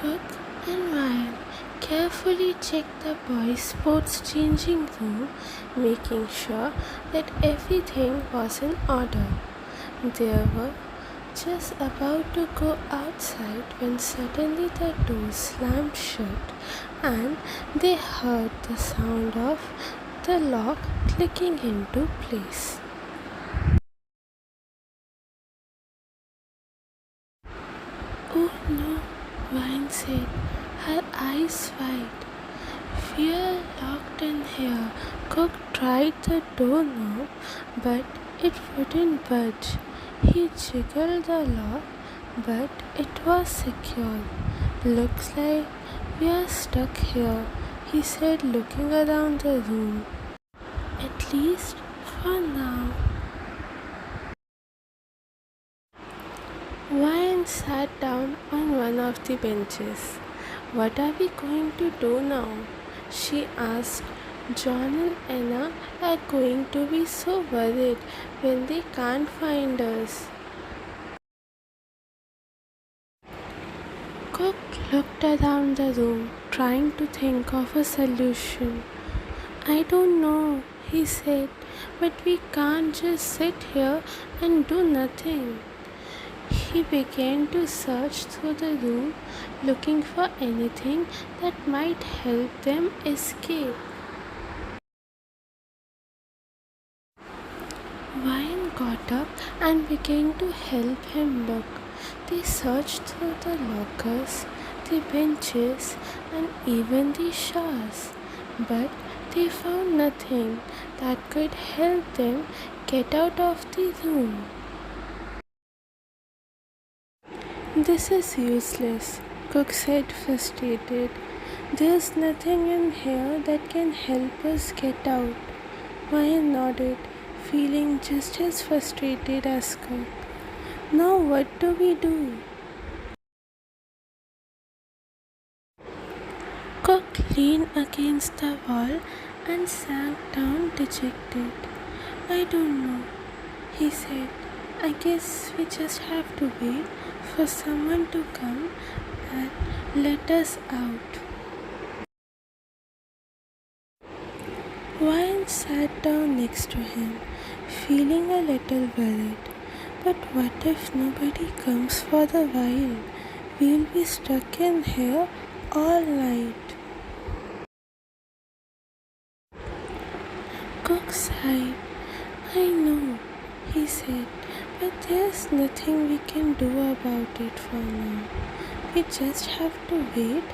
Cook and Ryan carefully checked the boys' sports changing room, making sure that everything was in order. They were just about to go outside when suddenly the door slammed shut and they heard the sound of the lock clicking into place. Oh no, Ryan said, her eyes wide. Fear locked in here. Cook tried the doorknob, but it wouldn't budge. He jiggled the lock, but it was secure. Looks like we are stuck here, he said, looking around the room. At least for now. Ryan sat down on one of the benches. What are we going to do now? She asked. John and Anna are going to be so worried when they can't find us. Cook looked around the room, trying to think of a solution. I don't know, he said, but we can't just sit here and do nothing. He began to search through the room, looking for anything that might help them escape. Ryan got up and began to help him look. They searched through the lockers, the benches, and even the showers, but they found nothing that could help them get out of the room. This is useless, Cook said, frustrated. There's nothing in here that can help us get out. Ryan nodded, feeling just as frustrated as Cook. Now what do we do? Cook leaned against the wall and sank down dejected. I don't know, he said. I guess we just have to wait for someone to come and let us out. Ryan sat down next to him, feeling a little worried. But what if nobody comes for the while? We'll be stuck in here all night. Cook sighed. I know, he said, but there's nothing we can do about it for now. We just have to wait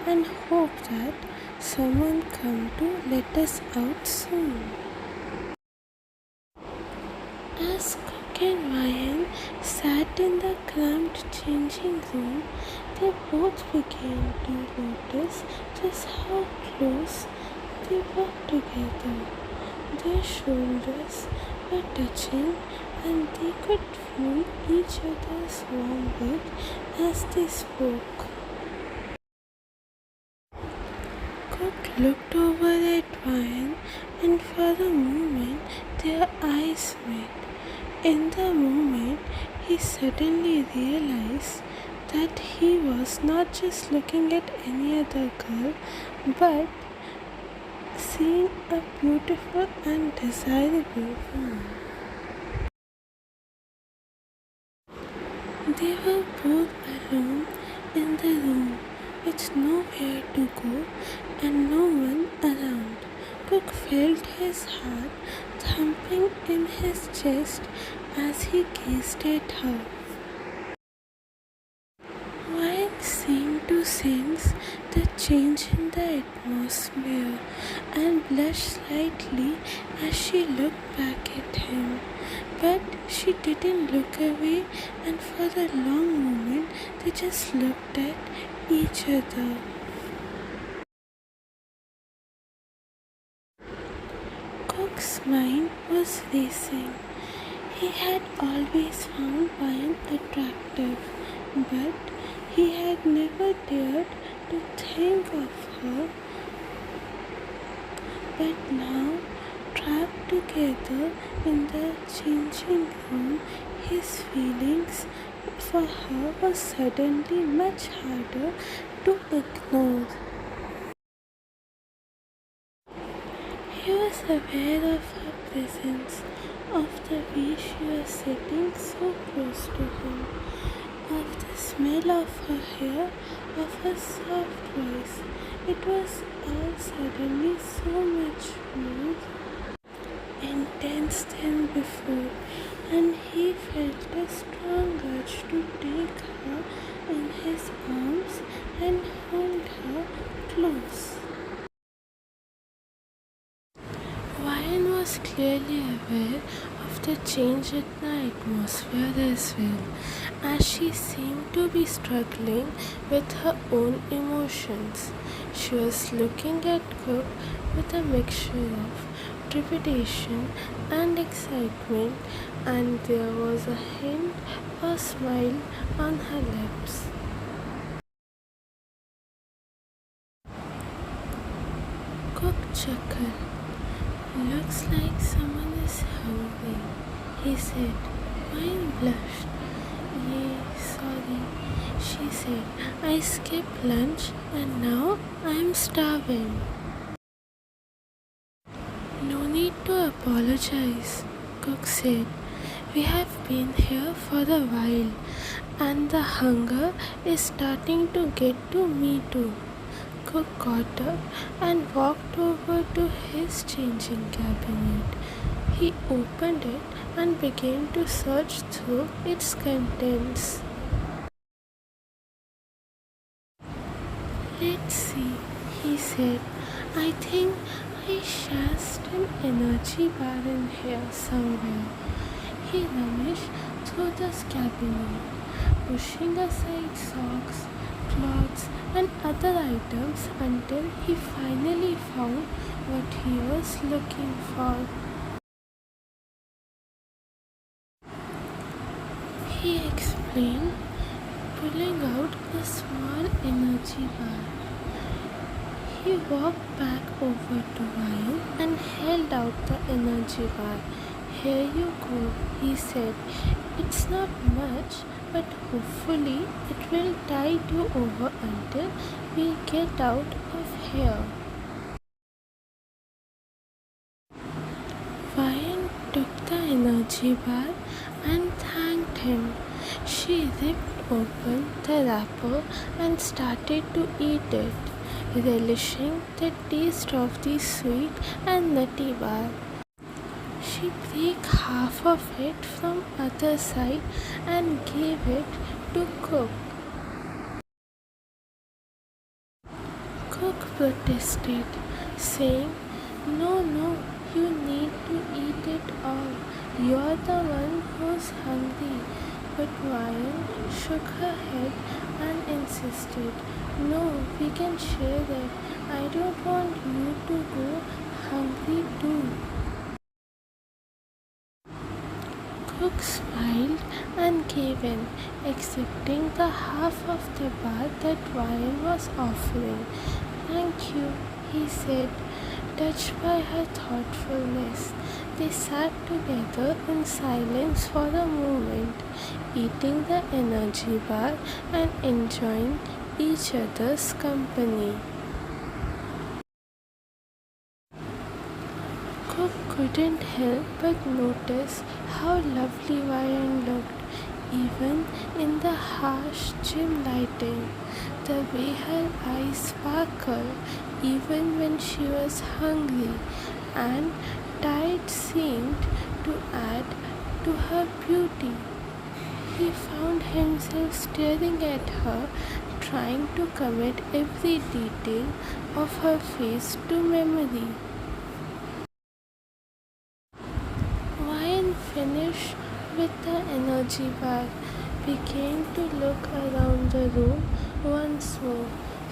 and hope that someone come to let us out soon. As Cook and Ryan sat in the cramped changing room, they both began to notice just how close they were together. Their shoulders were touching and they could feel each other's warm breath as they spoke. Cook looked over at Ryan and for a moment their eyes met. In the moment, he suddenly realized that he was not just looking at any other girl, but seeing a beautiful and desirable woman. They were both alone in the room, with nowhere to go and no one around. Cook felt his heart thumping in his chest as he gazed at her. Ryan seemed to sense the change in the atmosphere and blushed slightly as she looked back at him. But she didn't look away, and for a long moment they just looked at each other. Cook's mind was racing. He had always found Ryan attractive, but he had never dared to think of her. But now, trapped together in the changing room, his feelings for her were suddenly much harder to ignore. He was aware of her presence, of the way she was sitting so close to him, of the smell of her hair, of her soft voice. It was all suddenly so much more intense than before, and he felt a strong urge to take her in his arms and hold her close. Ryan was clearly aware of the change in the atmosphere as well, as she seemed to be struggling with her own emotions. She was looking at Cook with a mixture of trepidation and excitement, and there was a hint of a smile on her lips. Cook chuckled. "Looks like someone is hungry," he said. Ryan blushed. "Yeah, sorry," she said. "I skipped lunch and now I'm starving." "No need to apologize," Cook said. "We have been here for a while, and the hunger is starting to get to me too." Cook got up and walked over to his changing cabinet. He opened it and began to search through its contents. "Let's see," he said. "I think I stashed an energy bar in here somewhere." He rummaged through the cabinet, pushing aside socks, clothes, and other items until he finally found what he was looking for. He explained, pulling out a small energy bar. He walked back over to Ryan and held out the energy bar. "Here you go," he said. "It's not much, but hopefully it will tide you over until we get out of here." Ryan took the energy bar and thanked him. She ripped open the wrapper and started to eat it, relishing the taste of the sweet and nutty bar. She broke half of it from other side and gave it to Cook. Cook protested, saying, "No, no, you need to eat it all. You're the one who's hungry." But Ryan shook her head and insisted, "No, we can share it. I don't want you to go hungry too." Cook smiled and gave in, accepting the half of the bar that Ryan was offering. "Thank you," he said, touched by her thoughtfulness. They sat together in silence for a moment, eating the energy bar and enjoying each other's company. Cook couldn't help but notice how lovely Ryan looked, even in the harsh gym lighting. The way her eyes sparkled, even when she was hungry, and tired seemed to add to her beauty. He found himself staring at her, trying to commit every detail of her face to memory. Ryan finished with the energy bar, began to look around the room once more.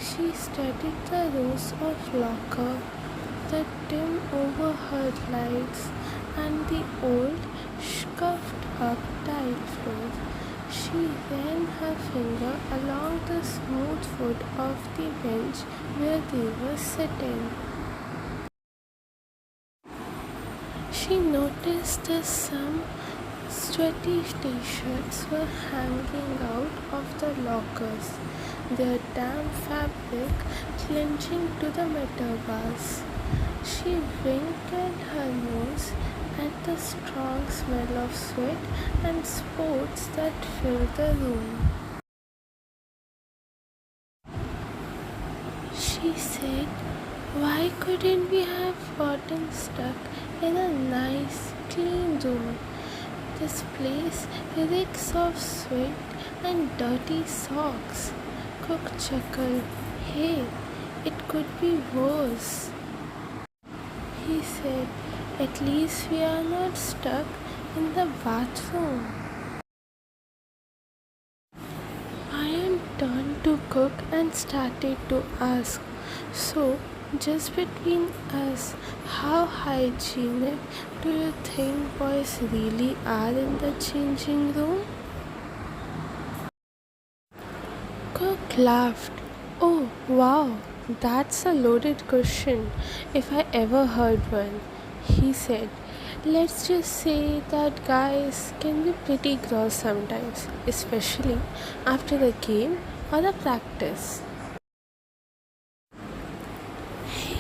She studied the rows of lockers, the dim overhead lights, and the old, scuffed up tile floor. She ran her finger along the smooth foot of the bench where they were sitting. She noticed that some sweaty t-shirts were hanging out of the their lockers, their damp fabric clenching to the metal bars. She wrinkled her nose at the strong smell of sweat and sports that filled the room. She said, "Why couldn't we have gotten stuck in a nice, clean room? This place reeks of sweat and dirty socks." Cook chuckled. "Hey, it could be worse." He said, "At least we are not stuck in the bathroom." Ryan turned to Cook and started to ask, "So, just between us, how hygienic do you think boys really are in the changing room?" Cook laughed. "Oh, wow, that's a loaded question, if I ever heard one," he said. "Let's just say that guys can be pretty gross sometimes, especially after a game or a practice."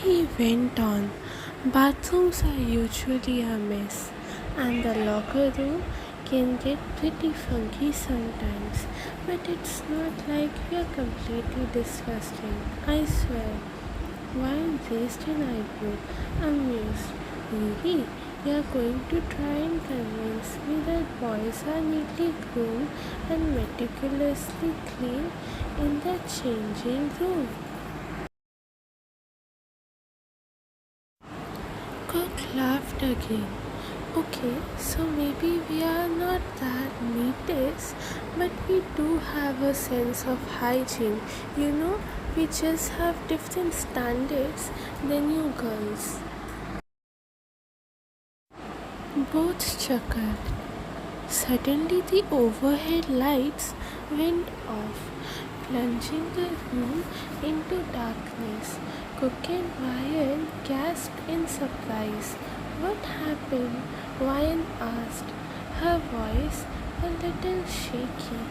He went on, "Bathrooms are usually a mess, and the locker room can get pretty funky sometimes, but it's not like we're completely disgusting, I swear." Wine raised an eyebrow, amused. "Really? You're going to try and convince me that boys are neatly groomed and meticulously clean in the changing room?" Cook laughed again. "Okay, so maybe we are not that neatest, but we do have a sense of hygiene. We just have different standards than you girls." Both chuckled. Suddenly the overhead lights went off, plunging the room into darkness. Cook and Ryan gasped in surprise. "What happened?" Ryan asked, her voice a little shaky.